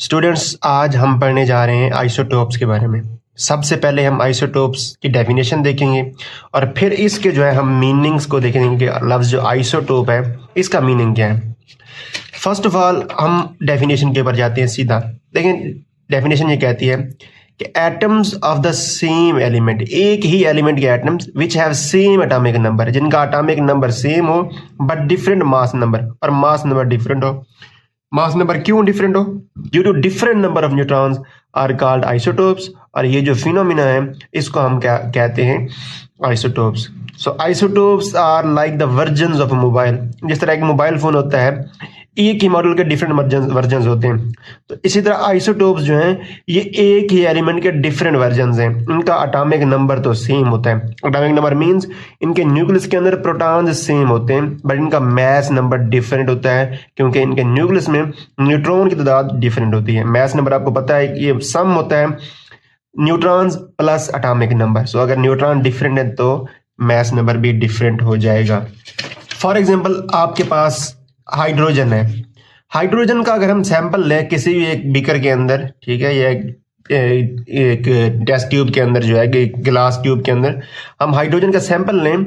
Students, आज हम पढ़ने जा रहे हैं आइसोटोप्स के बारे में। सबसे पहले हम आइसोटोप्स की डेफिनेशन देखेंगे और फिर इसके जो है हम मीनिंग्स को देखेंगे कि लफ्ज़ जो आइसोटोप है इसका मीनिंग क्या है। फर्स्ट ऑफ ऑल हम डेफिनेशन के ऊपर जाते हैं सीधा। देखें, डेफिनेशन ये कहती है कि atoms of the same element, एक ही एलिमेंट के atoms which have same atomic number, जिनका एटॉमिक नंबर सेम हो बट डिफरेंट मास नंबर, और मास नंबर डिफरेंट हो। मास नंबर क्यों डिफरेंट हो? Due to different number of neutrons are called isotopes. और ये जो फिनोमिना है इसको हम क्या कहते हैं? Isotopes. So isotopes are like the versions of mobile. जिस तरह एक मोबाइल फोन होता है, एक ही मॉडल के डिफरेंट वर्जन्स होते हैं, तो इसी तरह आइसोटोप्स जो हैं ये एक ही एलिमेंट के डिफरेंट वर्जन्स हैं। इनका एटॉमिक नंबर तो सेम होता है। एटॉमिक नंबर मींस इनके न्यूक्लियस के अंदर प्रोटॉन्स सेम होते हैं बट इनका मास नंबर डिफरेंट होता है, क्योंकि इनके न्यूक्लियस में न्यूट्रॉन की तादाद डिफरेंट होती है। मास नंबर आपको पता है कि ये सम होता है न्यूट्रॉन्स प्लस एटॉमिक नंबर। सो अगर न्यूट्रॉन डिफरेंट है तो मास नंबर भी डिफरेंट हो जाएगा। फॉर एग्जाम्पल, आपके पास हाइड्रोजन है। हाइड्रोजन का अगर हम सैंपल लें किसी भी एक बीकर के अंदर, ठीक है, या एक टेस्ट ट्यूब के अंदर जो है, गिलास ट्यूब के अंदर हम हाइड्रोजन का सैंपल लें,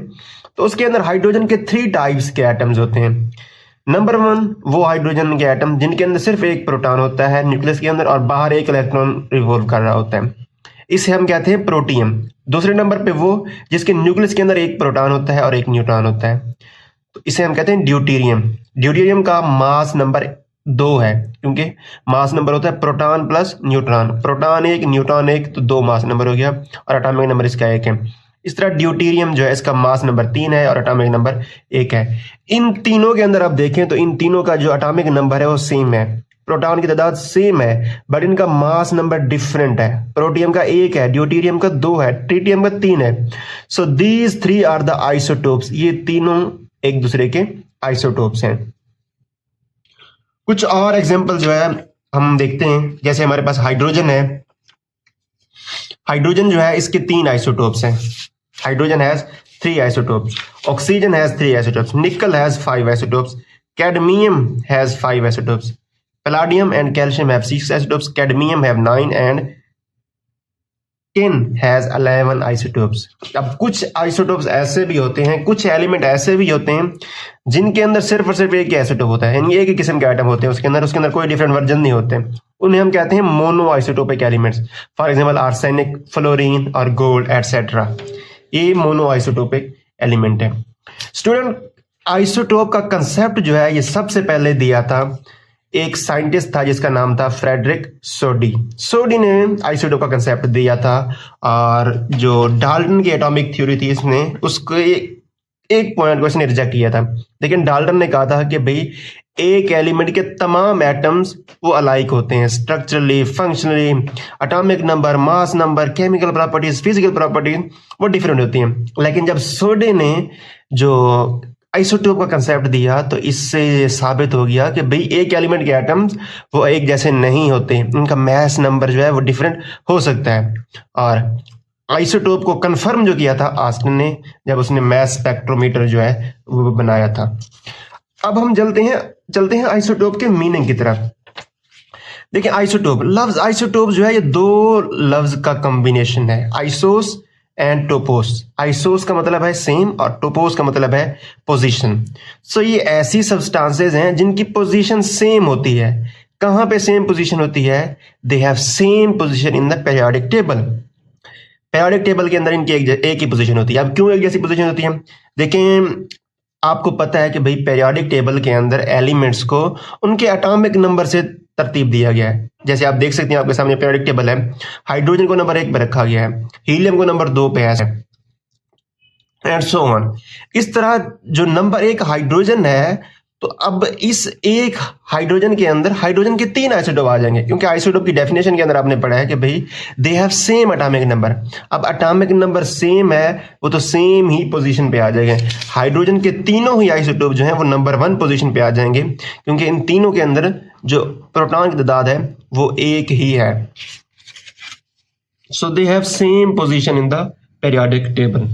तो उसके अंदर हाइड्रोजन के 3 टाइप्स के एटम्स होते हैं। नंबर 1 वो हाइड्रोजन के एटम जिनके अंदर सिर्फ एक प्रोटॉन होता है न्यूक्लियस के अंदर और बाहर एक इलेक्ट्रॉन रिवॉल्व कर रहा होता है, इसे हम कहते हैं प्रोटियम। दूसरे नंबर पे वो जिसके न्यूक्लियस के अंदर एक प्रोटॉन होता है और एक न्यूट्रॉन होता है, तो इसे हम कहते हैं ड्यूटेरियम। ड्यूटेरियम का मास नंबर 2 है, क्योंकि मास नंबर होता है proton plus neutron. Proton 1 neutron 1, तो 2 मास नंबर हो गया और एटॉमिक नंबर इसका 1 है। इस तरह ड्यूटेरियम जो है इसका मास नंबर 3 है और एटॉमिक नंबर 1 है। इन तीनों के अंदर आप देखें तो इन तीनों का जो एटॉमिक नंबर है वो सेम है, प्रोटॉन की तादाद सेम है बट इनका मास नंबर डिफरेंट है। प्रोटियम का 1 है, ड्यूटेरियम का 2 है, ट्रिटियम का 3 है। So these 3 are the isotopes. ये तीनों एक दूसरे के आइसोटोप्स हैं। कुछ और एग्जांपल जो है हम देखते हैं, जैसे हमारे पास हाइड्रोजन है। हाइड्रोजन जो है इसके 3 आइसोटोप्स हैं। Hydrogen has 3 isotopes, oxygen has 3 isotopes, nickel has 5 isotopes, cadmium has 5 isotopes, palladium and calcium have 6 isotopes, cadmium have 9 and tin has 11 isotopes. अब कुछ आइसोटोप्स ऐसे भी होते हैं, कुछ एलिमेंट ऐसे भी होते हैं जिनके अंदर सिर्फ और सिर्फ एक ही आइसोटोप होता है, यानी एक ही किस्म के आइटम होते हैं, उसके अंदर कोई डिफरेंट वर्जन नहीं होते। उन्हें हम कहते हैं mono isotopic elements. For example arsenic, fluorine और गोल्ड एटसेट्रा, ये मोनो आइसोटोपिक एलिमेंट है। स्टूडेंट, आइसोटोप का कंसेप्ट जो है ये सबसे पहले दिया था एक साइंटिस्ट था जिसका नाम था फ्रेडरिक सोडी। सोडी ने आइसोटोप का कंसेप्ट दिया था और जो डाल्टन की एटॉमिक थ्योरी थी इसने उसको एक पॉइंट को इसने रिजेक्ट किया था। लेकिन डाल्टन ने कहा था कि भाई एक एलिमेंट के तमाम एटम्स वो अलाइक होते हैं, structurally, functionally, atomic number, mass number, chemical properties, physical properties वो डिफरेंट होती हैं। लेकिन जब सोडी ने जो आइसोटोप का कंसेप्ट दिया तो इससे साबित हो गया कि भाई एक एलिमेंट के एटम्स वो एक जैसे नहीं होते, इनका मास नंबर जो है वो डिफरेंट हो सकता है। और आइसोटोप को कंफर्म जो किया था ऑस्टिन ने जब उसने मास स्पेक्ट्रोमीटर जो है वो बनाया था। अब हम चलते हैं आइसोटोप के मीनिंग की तरफ। देखिए, आइसोटोप, लफ्ज आइसोटोप जो है ये 2 लफ्ज का कॉम्बिनेशन है, आइसोस एंड टोपोस। आइसोस का मतलब है सेम और टोपोस का मतलब है पोजीशन। सो ये ऐसी सब्सटेंसेस हैं जिनकी पोजीशन सेम होती है। कहां पे सेम पोजीशन होती है? दे have same position in the periodic table. Periodic table के अंदर इनकी एक ही पोजीशन होती है। अब क्यों एक जैसी पोजीशन होती है? देखें, आपको पता है कि भाई पीरियोडिक टेबल के अंदर एलिमेंट्स को उनके एटॉमिक नंबर से तरतीब दिया गया है। जैसे आप देख सकते हैं, आपके सामने पीरियोडिक टेबल है, हाइड्रोजन को नंबर 1 पे रखा गया है, हीलियम को नंबर 2 पे है, एंड सो ऑन। इस तरह जो नंबर 1 हाइड्रोजन है, तो अब इस एक हाइड्रोजन के अंदर हाइड्रोजन के 3 आइसोटोप आ जाएंगे, क्योंकि आइसोटोप की डेफिनेशन के अंदर आपने पढ़ा है कि भाई दे हैव सेम एटॉमिक नंबर। अब एटॉमिक नंबर सेम है वो तो सेम ही पोजीशन पे आ जाएंगे। हाइड्रोजन के तीनों ही आइसोटोप जो हैं वो नंबर 1 पोजीशन पे आ जाएंगे, क्योंकि इन तीनों के अंदर जो प्रोटॉन की तादाद है वो एक ही है। So they have same position in the periodic table.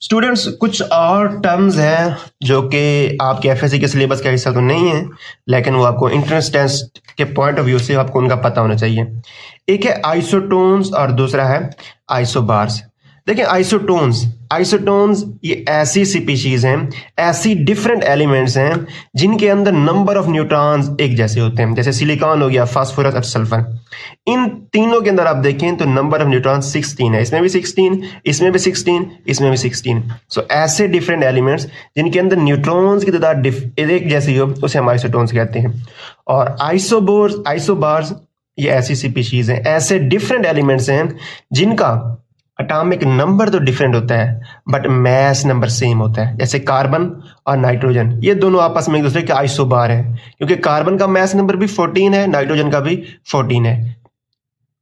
Students कुछ और टर्म्स हैं जो कि आपके एफएससी के सिलेबस का हिस्सा तो नहीं है, लेकिन वो आपको एंट्रेंस टेस्ट के पॉइंट ऑफ व्यू से आपको उनका पता होना चाहिए। एक है आइसोटोन्स और दूसरा है आइसोबार्स। देखिए आइसोटोन्स ये ऐसी स्पीशीज हैं, ऐसी डिफरेंट एलिमेंट्स हैं जिनके अंदर नंबर ऑफ न्यूट्रॉन्स एक जैसे होते हैं, जैसे सिलिकॉन हो गया, फास्फोरस और सल्फर। इन तीनों के अंदर आप देखें तो नंबर ऑफ न्यूट्रॉन 16 है, इसमें भी 16, इसमें भी 16, इसमें भी 16। सो ऐसे डिफरेंट एलिमेंट्स जिनके अंदर न्यूट्रॉन्स की तादाद एक जैसी हो उसे हम आइसोटोन्स कहते हैं। और आइसोबार्स ये ऐसी स्पीशीज हैं, ऐसे डिफरेंट एलिमेंट्स हैं जिनका एटॉमिक नंबर तो डिफरेंट होता है बट मैस नंबर सेम होता है। जैसे कार्बन और नाइट्रोजन, ये दोनों आपस में एक दूसरे के आइसोबार हैं, क्योंकि कार्बन का मैस नंबर भी 14 है, नाइट्रोजन का भी 14 है।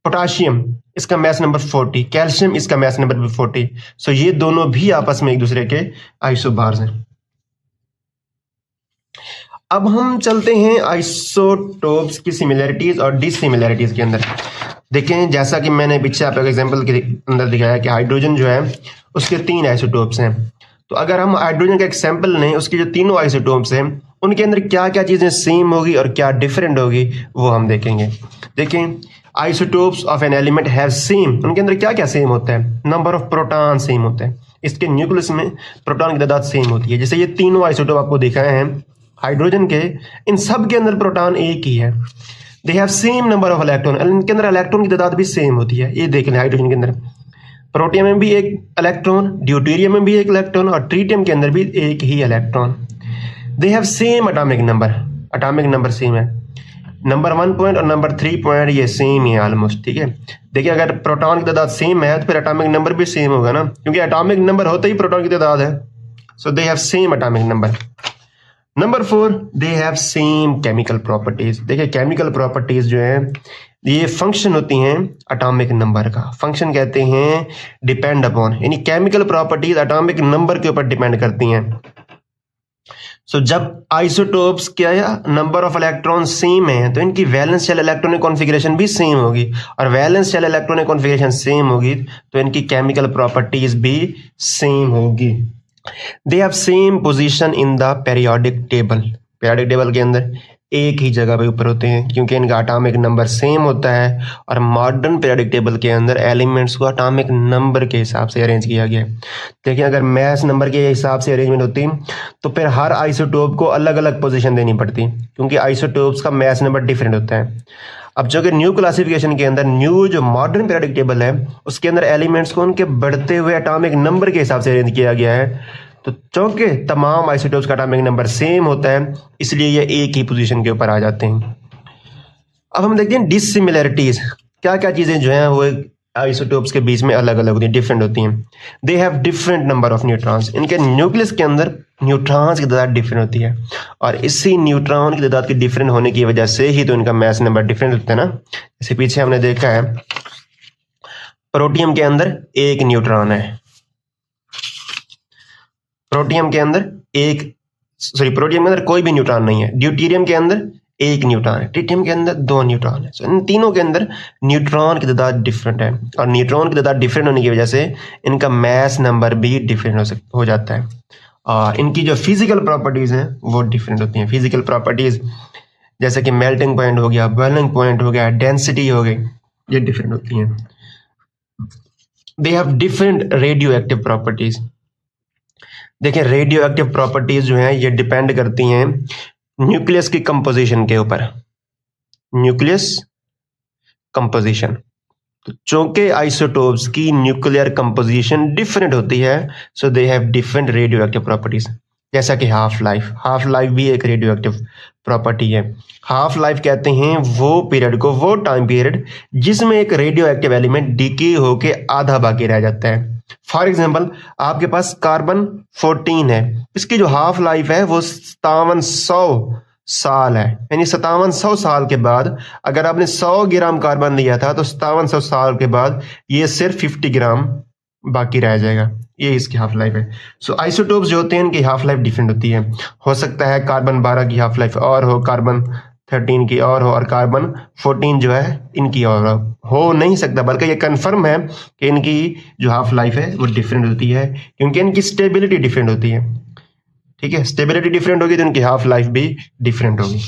पोटाशियम इसका मैस नंबर 40, कैल्शियम इसका मैस नंबर भी 40। सो ये दोनों भी आपस में एक दूसरे के आइसोबार्स हैं। अब हम चलते हैं आइसोटोप्स की सिमिलरिटीज और डिसिमिलरिटीज के अंदर। देखें, जैसा कि मैंने पीछे आपको एग्जांपल के अंदर दिखाया कि हाइड्रोजन जो है उसके 3 आइसोटोप्स हैं। तो अगर हम हाइड्रोजन का एक सैंपल लें, उसके जो तीनों आइसोटोप्स हैं उनके अंदर क्या क्या चीज़ें सेम होगी और क्या डिफरेंट होगी वो हम देखेंगे। देखें, isotopes of an element have same, उनके अंदर क्या क्या सेम होता है? नंबर ऑफ प्रोटॉन सेम होता है, इसके न्यूक्लियस में प्रोटॉन की तादाद सेम होती है। जैसे ये तीनों आइसोटोप आपको दिखाए हैं हाइड्रोजन के, इन सब के अंदर प्रोटॉन एक ही है। दे have same number of electron, इनके अंदर इलेक्ट्रॉन की तादाद भी सेम होती है। ये देख लें, हाइड्रोजन के अंदर प्रोटियम में भी एक इलेक्ट्रॉन, ड्यूटेरियम में भी एक इलेक्ट्रॉन और ट्रीटियम के अंदर भी एक ही electron. They have same atomic number same है। नंबर 1 पॉइंट और नंबर 3 पॉइंट ये सेम ही है ऑलमोस्ट, ठीक है। देखिए, अगर प्रोटॉन की तादाद सेम है तो फिर एटॉमिक नंबर भी सेम होगा ना, क्योंकि एटॉमिक नंबर होता ही प्रोटॉन की तादाद है। So they have same atomic number. Number 4, they have same chemical properties. देखिए, केमिकल प्रॉपर्टीज जो है ये फंक्शन होती हैं एटॉमिक नंबर का। फंक्शन कहते हैं डिपेंड अपॉन, यानी केमिकल प्रॉपर्टीज एटॉमिक नंबर के ऊपर डिपेंड करती हैं। सो जब आइसोटोप्स क्या है, नंबर ऑफ इलेक्ट्रॉन सेम है तो इनकी वैलेंस शेल इलेक्ट्रॉनिक कॉन्फ़िगरेशन भी सेम होगी, और valence shell electronic configuration same होगी तो इनकी केमिकल प्रॉपर्टीज भी सेम होगी। They have same position in the periodic table, periodic table के अंदर एक ही जगह पे ऊपर होते हैं क्योंकि इनका एटॉमिक नंबर सेम होता है। और मॉडर्न पीरियोडिक टेबल के अंदर एलिमेंट्स को एटॉमिक नंबर के हिसाब से अरेंज किया गया है। देखिए, अगर मैस नंबर के हिसाब से अरेंजमेंट होती तो फिर हर आइसोटोप को अलग अलग पोजीशन देनी पड़ती, क्योंकि आइसोटोप्स का मैस नंबर डिफरेंट होता है। अब जो कि न्यू क्लासिफिकेशन के अंदर, न्यू जो मॉडर्न पीरियोडिक टेबल है उसके अंदर एलिमेंट्स को उनके बढ़ते हुए एटॉमिक नंबर के हिसाब से अरेंज किया गया है। तो चूंकि तमाम आइसोटोप्स का एटॉमिक नंबर सेम होता है इसलिए ये एक ही पोजीशन के ऊपर आ जाते हैं। अब हम देखते हैं डिसिमिलरिटीज, क्या क्या चीजें जो हैं वो आइसोटोप्स के बीच में अलग अलग होती हैं, डिफरेंट होती हैं। दे have different number of neutrons, इनके न्यूक्लियस के अंदर न्यूट्रॉन्स की तादाद डिफरेंट होती है, और इसी न्यूट्रॉन की तादाद की डिफरेंट होने की वजह से ही तो इनका मैस नंबर डिफरेंट होता है ना। जैसे पीछे हमने देखा है प्रोटियम के अंदर एक न्यूट्रॉन है, प्रोटियम के अंदर कोई भी न्यूट्रॉन नहीं है। ड्यूटेरियम के अंदर एक न्यूट्रॉन है, ट्रिटियम के अंदर 2 न्यूट्रॉन है। इन तीनों के अंदर न्यूट्रॉन की तादाद डिफरेंट है, और न्यूट्रॉन की तादाद डिफरेंट होने की वजह से इनका मैस नंबर भी डिफरेंट हो जाता है। और इनकी जो फिजिकल प्रॉपर्टीज हैं वो डिफरेंट होती हैं। फिजिकल प्रॉपर्टीज जैसे कि मेल्टिंग पॉइंट हो गया, बॉइलिंग पॉइंट हो गया, डेंसिटी हो गई, ये डिफरेंट होती हैं। दे have different radioactive properties. देखिए, रेडियो एक्टिव प्रॉपर्टीज जो हैं ये डिपेंड करती हैं न्यूक्लियस की कंपोजिशन के ऊपर, न्यूक्लियस कंपोजिशन। तो चूंकि आइसोटोप्स की न्यूक्लियर कंपोजिशन डिफरेंट होती है so they have different radioactive properties. जैसा कि हाफ लाइफ भी एक रेडियो एक्टिव प्रॉपर्टी है। हाफ लाइफ कहते हैं वो पीरियड को, वो टाइम पीरियड जिसमें एक रेडियो एक्टिव एलिमेंट डिके होके आधा बाकी रह जाता है। फॉर एग्जाम्पल, आपके पास कार्बन 14 है, इसकी जो हाफ लाइफ है वो 5700 साल है, यानी 5700 साल के बाद अगर आपने 100 ग्राम कार्बन दिया था तो 5700 साल के बाद ये सिर्फ 50 ग्राम बाकी रह जाएगा। ये इसकी हाफ लाइफ है। सो आइसोटोप्स जो होते हैं इनकी हाफ लाइफ डिफरेंट होती है। हो सकता है कार्बन 12 की हाफ लाइफ और हो कार्बन 13 की और कार्बन 14 जो है इनकी और हो नहीं सकता, बल्कि ये कन्फर्म है कि इनकी जो हाफ लाइफ है वो डिफरेंट होती है, क्योंकि इनकी स्टेबिलिटी डिफरेंट होती है। ठीक है, स्टेबिलिटी डिफरेंट होगी तो इनकी हाफ लाइफ भी डिफरेंट होगी।